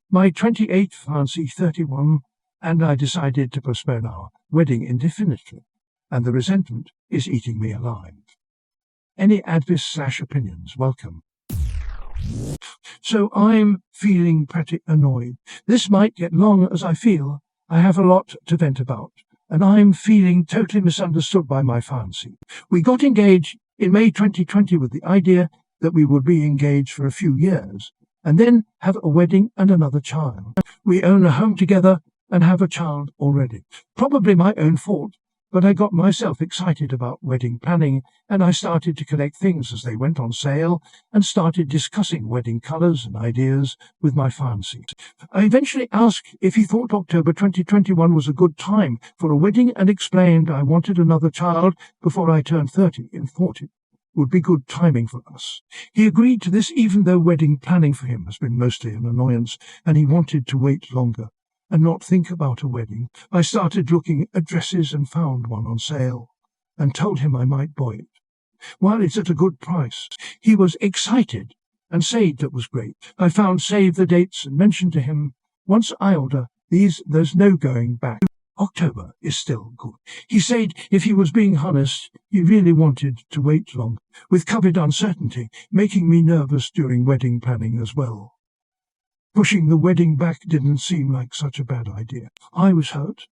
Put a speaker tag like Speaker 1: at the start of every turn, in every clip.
Speaker 1: My 28th fiancée 31, and I decided to postpone our wedding indefinitely, and the resentment is eating me alive. Any advice/opinions welcome. So I'm feeling pretty annoyed. This might get long as I feel I have a lot to vent about, and I'm feeling totally misunderstood by my fiancé. We got engaged in May 2020 with the idea that we would be engaged for a few years, and then have a wedding and another child. We own a home together and have a child already. Probably my own fault, but I got myself excited about wedding planning, and I started to collect things as they went on sale, and started discussing wedding colours and ideas with my fiancé. I eventually asked if he thought October 2021 was a good time for a wedding, and explained I wanted another child before I turned 30 and thought it would be good timing for us. He agreed to this, even though wedding planning for him has been mostly an annoyance, and he wanted to wait longer and not think about a wedding. I started looking at dresses and found one on sale, and told him I might buy it. While it's at a good price, he was excited and said that was great. I found save the dates and mentioned to him, once I order these, there's no going back. October is still good. He said if he was being honest, he really wanted to wait longer, with COVID uncertainty making me nervous during wedding planning as well. Pushing the wedding back didn't seem like such a bad idea. I was hurt,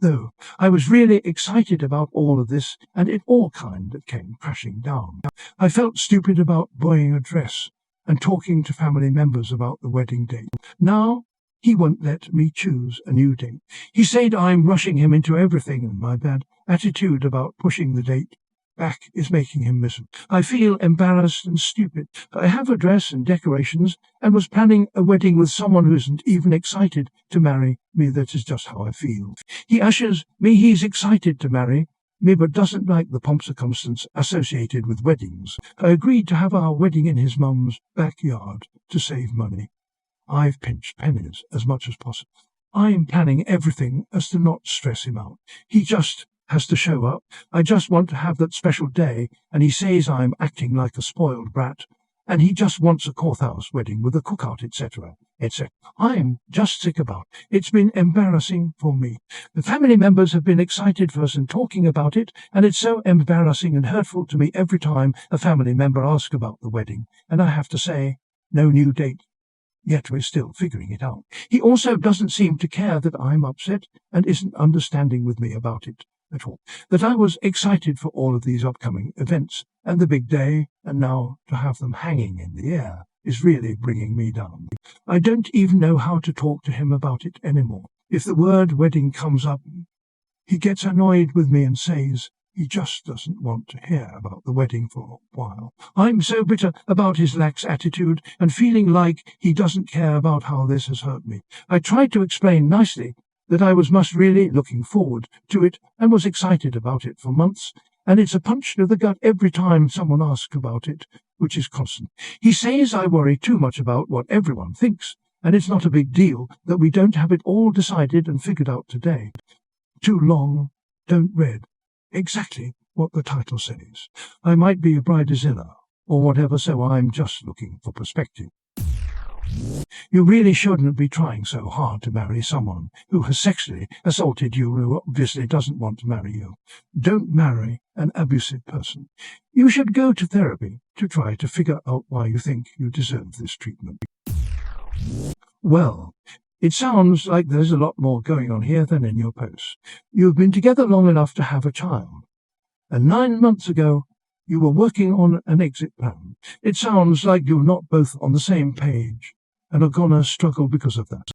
Speaker 1: though. I was really excited about all of this, and it all kind of came crashing down. I felt stupid about buying a dress and talking to family members about the wedding date. Now he won't let me choose a new date. He said I'm rushing him into everything, and my bad attitude about pushing the date back is making him miserable. I feel embarrassed and stupid. I have a dress and decorations, and was planning a wedding with someone who isn't even excited to marry me. That is just how I feel. He assures me he's excited to marry me, but doesn't like the pomp-circumstance associated with weddings. I agreed to have our wedding in his mum's backyard to save money. I've pinched pennies as much as possible. I'm planning everything as to not stress him out. He just has to show up. I just want to have that special day, and he says I'm acting like a spoiled brat, and he just wants a courthouse wedding with a cookout, etc., etc. I'm just sick about it. It's been embarrassing for me. The family members have been excited for us and talking about it, and it's so embarrassing and hurtful to me every time a family member asks about the wedding, and I have to say, no new date. Yet we're still figuring it out. He also doesn't seem to care that I'm upset, and isn't understanding with me about it at all. That I was excited for all of these upcoming events and the big day, and now to have them hanging in the air is really bringing me down. I don't even know how to talk to him about it anymore. If the word wedding comes up, he gets annoyed with me and says he just doesn't want to hear about the wedding for a while. I'm so bitter about his lax attitude and feeling like he doesn't care about how this has hurt me. I tried to explain nicely that I was really looking forward to it and was excited about it for months, and it's a punch to the gut every time someone asks about it, which is constant. He says I worry too much about what everyone thinks, and it's not a big deal that we don't have it all decided and figured out today. Too long, don't read. Exactly what the title says. I might be a bridezilla or whatever, so I'm just looking for perspective. You really shouldn't be trying so hard to marry someone who has sexually assaulted you, who obviously doesn't want to marry you. Don't marry an abusive person. You should go to therapy to try to figure out why you think you deserve this treatment. Well, it sounds like there's a lot more going on here than in your post. You've been together long enough to have a child, and 9 months ago you were working on an exit plan. It sounds like you're not both on the same page and are gonna struggle because of that.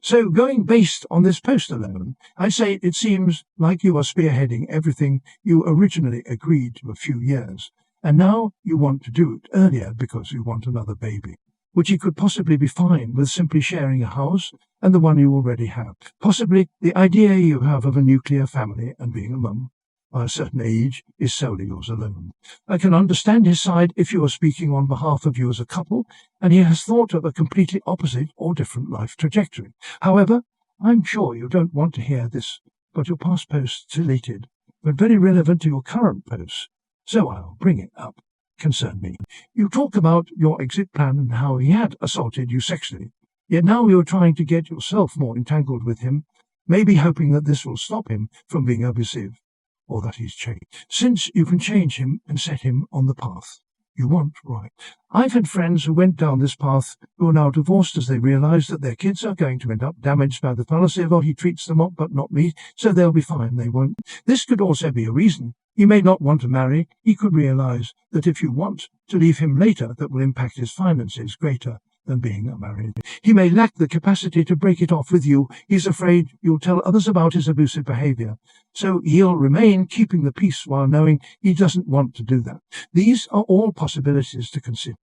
Speaker 1: So going based on this post alone, I say it seems like you are spearheading everything you originally agreed to a few years, and now you want to do it earlier because you want another baby, which you could possibly be fine with simply sharing a house and the one you already have. Possibly the idea you have of a nuclear family and being a mum by a certain age is solely yours alone. I can understand his side if you are speaking on behalf of you as a couple, and he has thought of a completely opposite or different life trajectory. However, I'm sure you don't want to hear this, but your past post's deleted, but very relevant to your current post, so I'll bring it up. Concern me. You talk about your exit plan and how he had assaulted you sexually, Yet now you're trying to get yourself more entangled with him, maybe hoping that this will stop him from being abusive, or that he's changed, since you can change him and set him on the path you want, right? I've had friends who went down this path who are now divorced as they realize that their kids are going to end up damaged by the fallacy of, oh, he treats them up but not me, so they'll be fine, they won't. This could also be a reason he may not want to marry. He could realize that if you want to leave him later, that will impact his finances greater than being married. He may lack the capacity to break it off with you. He's afraid you'll tell others about his abusive behavior. So he'll remain keeping the peace while knowing he doesn't want to do that. These are all possibilities to consider.